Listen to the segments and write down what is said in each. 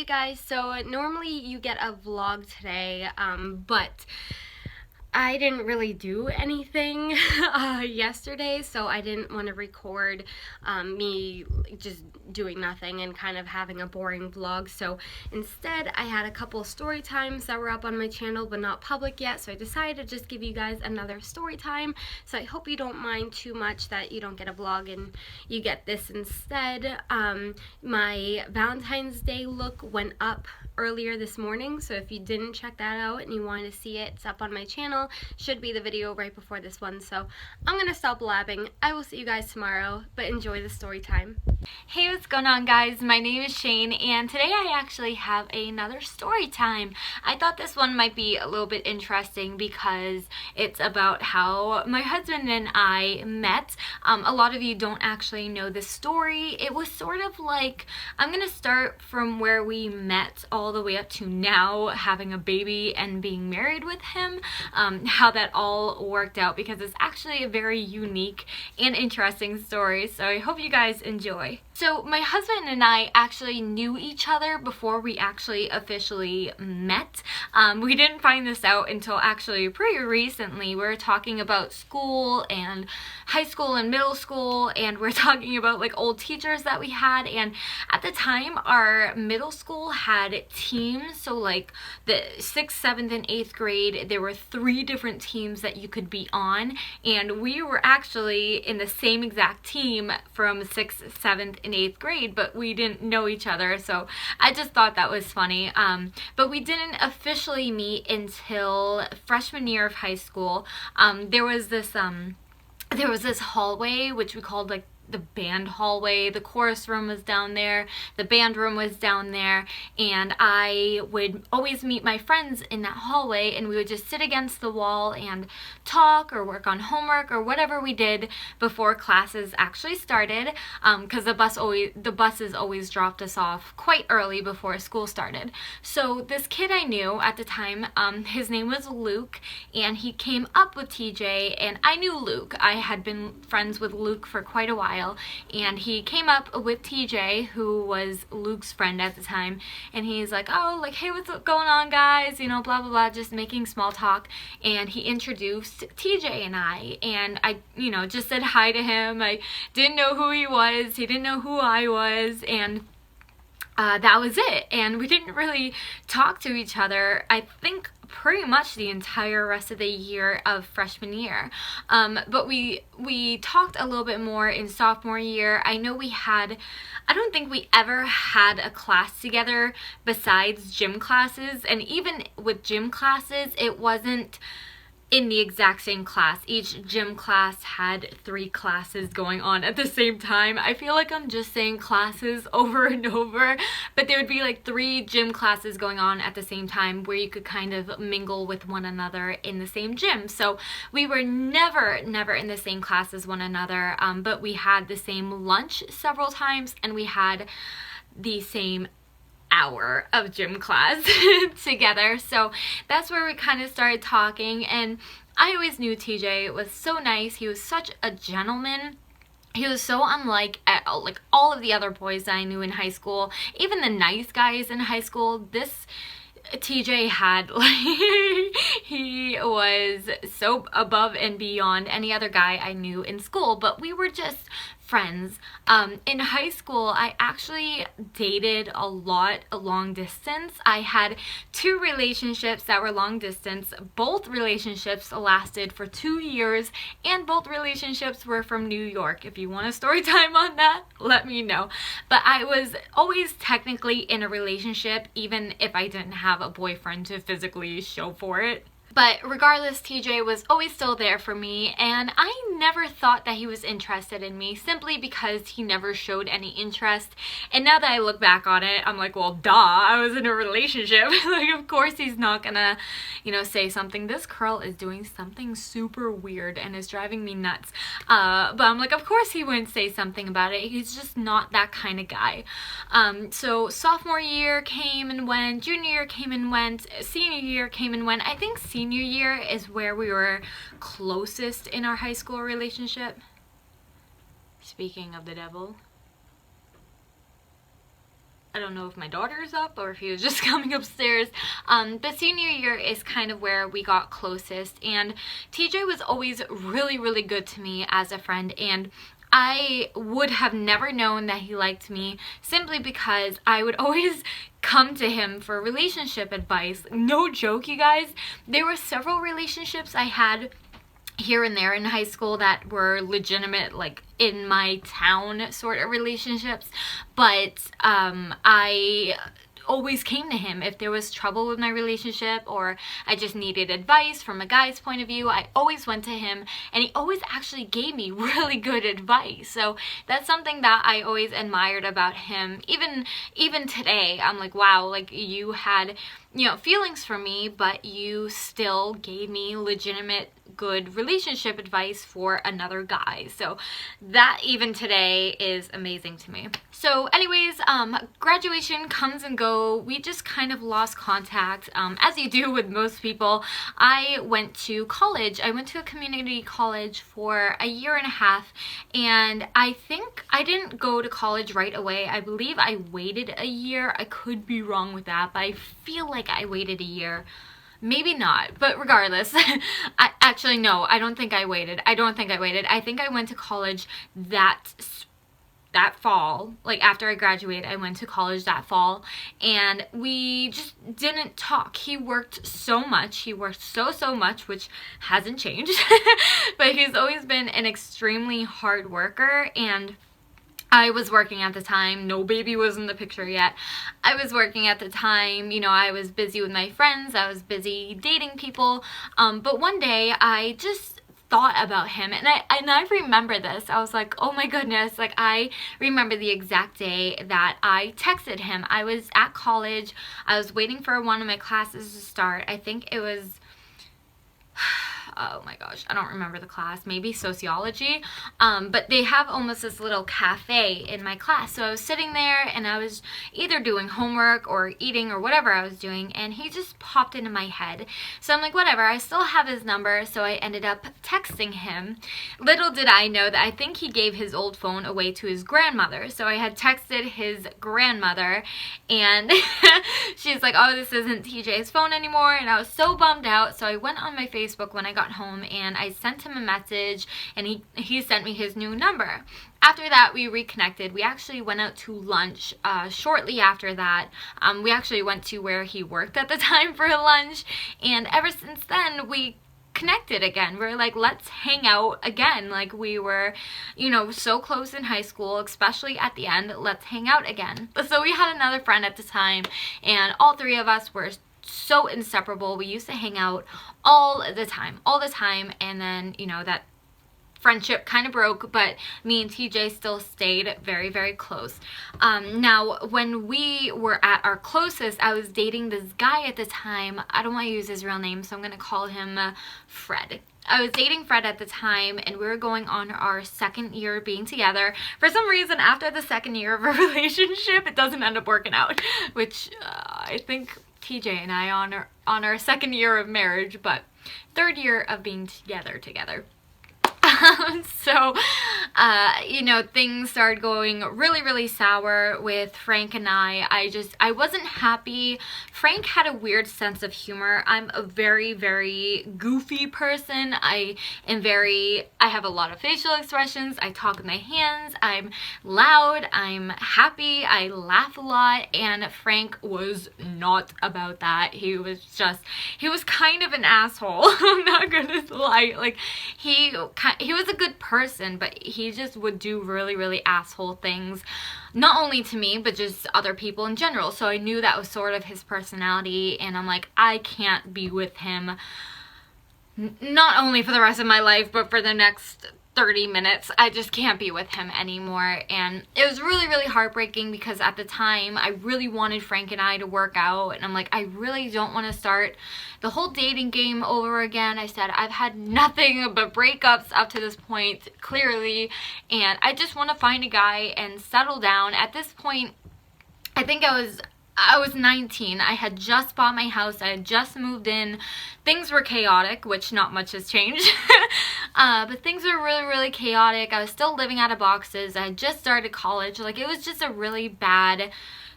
Guys, so normally you get a vlog today, but I didn't really do anything yesterday, so I didn't want to record me just doing nothing and kind of having a boring vlog. So instead, I had a couple story times that were up on my channel but not public yet, so I decided to just give you guys another story time. So I hope you don't mind too much that you don't get a vlog and you get this instead. My Valentine's Day look went up earlier this morning, so if you didn't check that out and you want to see it, it's up on my channel. Should be the video right before this one. So I'm gonna stop blabbing. I will see you guys tomorrow, but enjoy the story time. Hey, what's going on, guys? My name is Shane, and today I actually have another story time. I thought this one might be a little bit interesting because it's about how my husband and I met. A lot of you don't actually know this story. It was sort of like, I'm gonna start from where we met all the way up to now, having a baby and being married with him, how that all worked out, because it's actually a very unique and interesting story, so I hope you guys enjoy. So my husband and I actually knew each other before we actually officially met. We didn't find this out until actually pretty recently. We were talking about school and high school and middle school, and we're talking about like old teachers that we had, and at the time our middle school had teams. So like the 6th, 7th, and 8th grade, there were 3 different teams that you could be on, and we were actually in the same exact team from 6th, 7th, and 8th grade, but we didn't know each other, so I just thought that was funny. But we didn't officially meet until freshman year of high school. There was this hallway which we called like the band hallway. The chorus room was down there, the band room was down there, and I would always meet my friends in that hallway, and we would just sit against the wall and talk or work on homework or whatever we did before classes actually started, because the buses always dropped us off quite early before school started. So this kid I knew at the time, his name was Luke, and he came up with TJ, and I knew Luke. I had been friends with Luke for quite a while, and he came up with TJ, who was Luke's friend at the time, and he's like, oh, like, hey, what's going on, guys, you know, blah blah blah, just making small talk. And he introduced TJ and I, you know, just said hi to him. I didn't know who he was, he didn't know who I was, and that was it. And we didn't really talk to each other, I think, pretty much the entire rest of the year of freshman year. But we talked a little bit more in sophomore year. I know I don't think we ever had a class together besides gym classes, and even with gym classes, it wasn't in the exact same class. Each gym class had 3 classes going on at the same time. I feel like I'm just saying classes over and over, but there would be like 3 gym classes going on at the same time where you could kind of mingle with one another in the same gym. So we were never in the same class as one another, but we had the same lunch several times, and we had the same hour of gym class together. So that's where we kind of started talking, and I always knew TJ was so nice. He was such a gentleman. He was so unlike like all of the other boys that I knew in high school, even the nice guys in high school. This TJ had, like, he was so above and beyond any other guy I knew in school, but we were just friends. In high school, I actually dated a lot long distance. I had 2 relationships that were long distance. Both relationships lasted for 2 years, and both relationships were from New York. If you want a story time on that, let me know. But I was always technically in a relationship, even if I didn't have a boyfriend to physically show for it. But regardless, TJ was always still there for me, and I never thought that he was interested in me, simply because he never showed any interest. And now that I look back on it, I'm like, well, duh, I was in a relationship. Like, of course he's not gonna, you know, say something. This curl is doing something super weird and is driving me nuts. But I'm like, of course he wouldn't say something about it. He's just not that kind of guy. So sophomore year came and went, junior year came and went, senior year came and went. I think senior year is where we were closest in our high school relationship. Speaking of the devil. I don't know if my daughter's up or if he was just coming upstairs. But senior year is kind of where we got closest, and TJ was always really, really good to me as a friend, and I would have never known that he liked me simply because I would always come to him for relationship advice. No joke, you guys. There were several relationships I had here and there in high school that were legitimate, like in my town sort of relationships, but I always came to him if there was trouble with my relationship or I just needed advice from a guy's point of view. I always went to him, and he always actually gave me really good advice. So that's something that I always admired about him. Even today, I'm like, wow, like you had, you know, feelings for me, but you still gave me legitimate good relationship advice for another guy. So that even today is amazing to me. So anyways, graduation comes and go. We just kind of lost contact, as you do with most people. I went to college. I went to a community college for a year and a half, and I think I didn't go to college right away. I believe I waited a year. I could be wrong with that, but I feel like I waited a year. Maybe not, but regardless, no, I don't think I waited. I think I went to college that fall. Like after I graduated, I went to college that fall, and we just didn't talk. He worked so much. He worked so much, which hasn't changed, but he's always been an extremely hard worker, and I was working at the time. No baby was in the picture yet. I was working at the time. You know, I was busy with my friends. I was busy dating people. But one day I just thought about him, and I remember this. I was like, oh my goodness, like I remember the exact day that I texted him. I was at college. I was waiting for one of my classes to start. I think it was oh my gosh, I don't remember the class, maybe sociology, but they have almost this little cafe in my class. So I was sitting there and I was either doing homework or eating or whatever I was doing, and he just popped into my head. So I'm like, whatever, I still have his number, so I ended up texting him. Little did I know that I think he gave his old phone away to his grandmother. So I had texted his grandmother, and she's like, oh, this isn't TJ's phone anymore, and I was so bummed out. So I went on my Facebook when I got home, and I sent him a message, and he sent me his new number. After that, we reconnected. We actually went out to lunch shortly after that. We actually went to where he worked at the time for lunch, and ever since then we connected again. We were like, let's hang out again. Like, we were, you know, so close in high school, especially at the end. Let's hang out again. So we had another friend at the time, and all three of us were so inseparable. We used to hang out all the time, and then, you know, that friendship kind of broke, but me and TJ still stayed very, very close. Now, when we were at our closest, I was dating this guy at the time. I don't want to use his real name, so I'm going to call him Fred. I was dating Fred at the time, and we were going on our second year being together. For some reason, after the second year of a relationship, it doesn't end up working out, which I think TJ and I on our second year of marriage, but third year of being together. So, you know, things started going really, really sour with Frank and I. I wasn't happy. Frank had a weird sense of humor. I'm a very, very goofy person. I have a lot of facial expressions. I talk with my hands. I'm loud. I'm happy. I laugh a lot. And Frank was not about that. He was kind of an asshole. I'm not gonna lie. Like, he was a good person, but he just would do really, really asshole things, not only to me, but just other people in general. So I knew that was sort of his personality, and I'm like, I can't be with him, not only for the rest of my life, but for the next 30 minutes. I just can't be with him anymore. And it was really, really heartbreaking, because at the time I really wanted Frank and I to work out, and I'm like, I really don't want to start the whole dating game over again. I said, I've had nothing but breakups up to this point, clearly, and I just want to find a guy and settle down. At this point, I think I was 19. I had just bought my house. I had just moved in. Things were chaotic, which not much has changed. But things were really, really chaotic. I was still living out of boxes. I had just started college. Like, it was just a really bad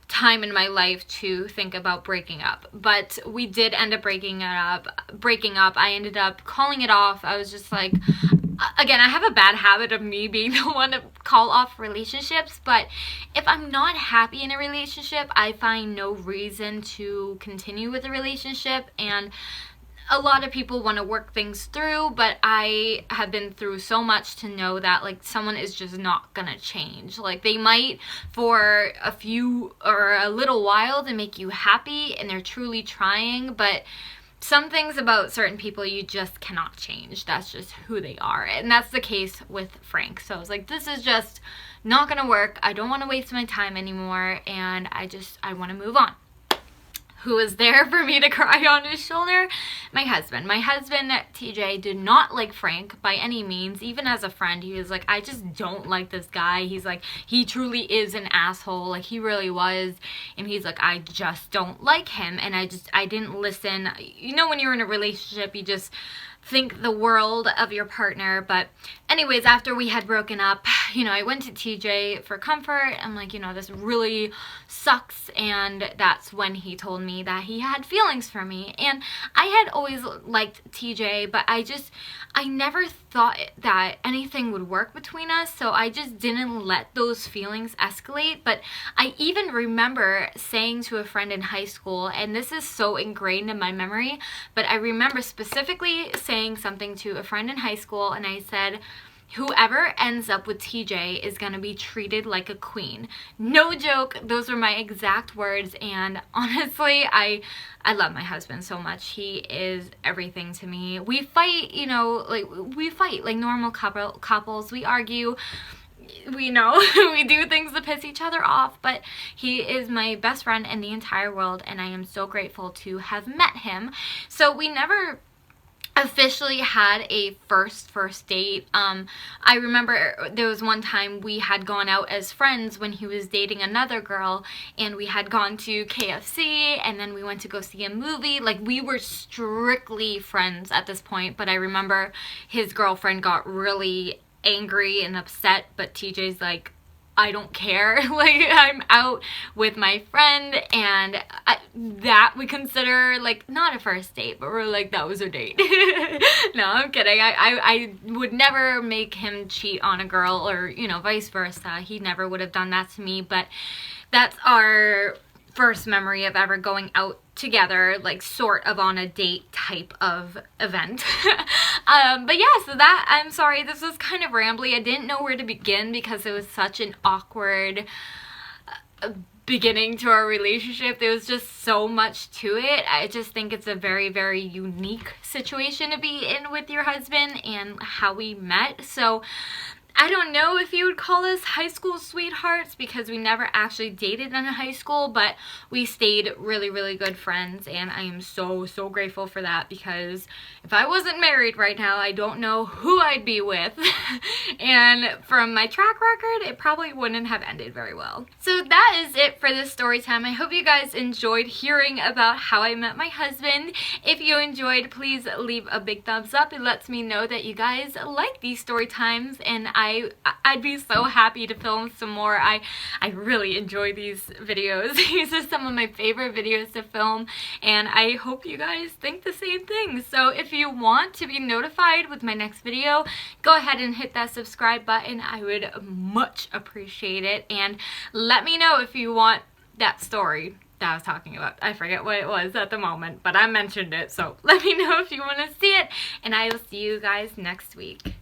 time in my life to think about breaking up. But we did end up breaking up. I ended up calling it off. I was just like, again, I have a bad habit of me being the one to call off relationships, but if I'm not happy in a relationship, I find no reason to continue with the relationship. And a lot of people want to work things through, but I have been through so much to know that, like, someone is just not gonna change. Like, they might for a few or a little while to make you happy, and they're truly trying, but some things about certain people you just cannot change. That's just who they are. And that's the case with Frank. So I was like, this is just not gonna work. I don't want to waste my time anymore, and I want to move on. Who was there for me to cry on his shoulder? My husband. My husband, TJ, did not like Frank by any means. Even as a friend, he was like, I just don't like this guy. He's like, he truly is an asshole. Like, he really was. And he's like, I just don't like him. And I didn't listen. You know, when you're in a relationship, you just think the world of your partner. But anyways, after we had broken up, you know, I went to TJ for comfort. I'm like, you know, this really sucks. And that's when he told me that he had feelings for me. And I had always liked TJ, but I never thought that anything would work between us, so I just didn't let those feelings escalate. But I even remember saying to a friend in high school, and this is so ingrained in my memory, but I remember specifically saying something to a friend in high school, and I said, whoever ends up with TJ is gonna be treated like a queen. No joke, those were my exact words. And honestly, I love my husband so much. He is everything to me. We fight, you know, like normal couples. We argue, we know, we do things to piss each other off, but he is my best friend in the entire world, and I am so grateful to have met him. So we never officially had a first date. I remember there was one time we had gone out as friends when he was dating another girl, and we had gone to KFC, and then we went to go see a movie. Like, we were strictly friends at this point, but I remember his girlfriend got really angry and upset, but TJ's like, I don't care, like, I'm out with my friend, and that we consider, like, not a first date, but we're like, that was a date. No, I'm kidding. I would never make him cheat on a girl, or, you know, vice versa. He never would have done that to me, but that's our first memory of ever going out together, like, sort of on a date type of event. But yeah, so that, I'm sorry, this was kind of rambly. I didn't know where to begin because it was such an awkward beginning to our relationship. There was just so much to it. I just think it's a very, very unique situation to be in with your husband and how we met. So I don't know if you would call us high school sweethearts because we never actually dated in high school, but we stayed really, really good friends, and I am so, so grateful for that, because if I wasn't married right now, I don't know who I'd be with. And from my track record, it probably wouldn't have ended very well. So that is it for this story time. I hope you guys enjoyed hearing about how I met my husband. If you enjoyed, please leave a big thumbs up. It lets me know that you guys like these story times, and I'd be so happy to film some more. I really enjoy these videos. These are some of my favorite videos to film, and I hope you guys think the same thing. So if you want to be notified with my next video, go ahead and hit that subscribe button. I would much appreciate it, and let me know if you want that story that I was talking about. I forget what it was at the moment, but I mentioned it, so let me know if you want to see it, and I will see you guys next week.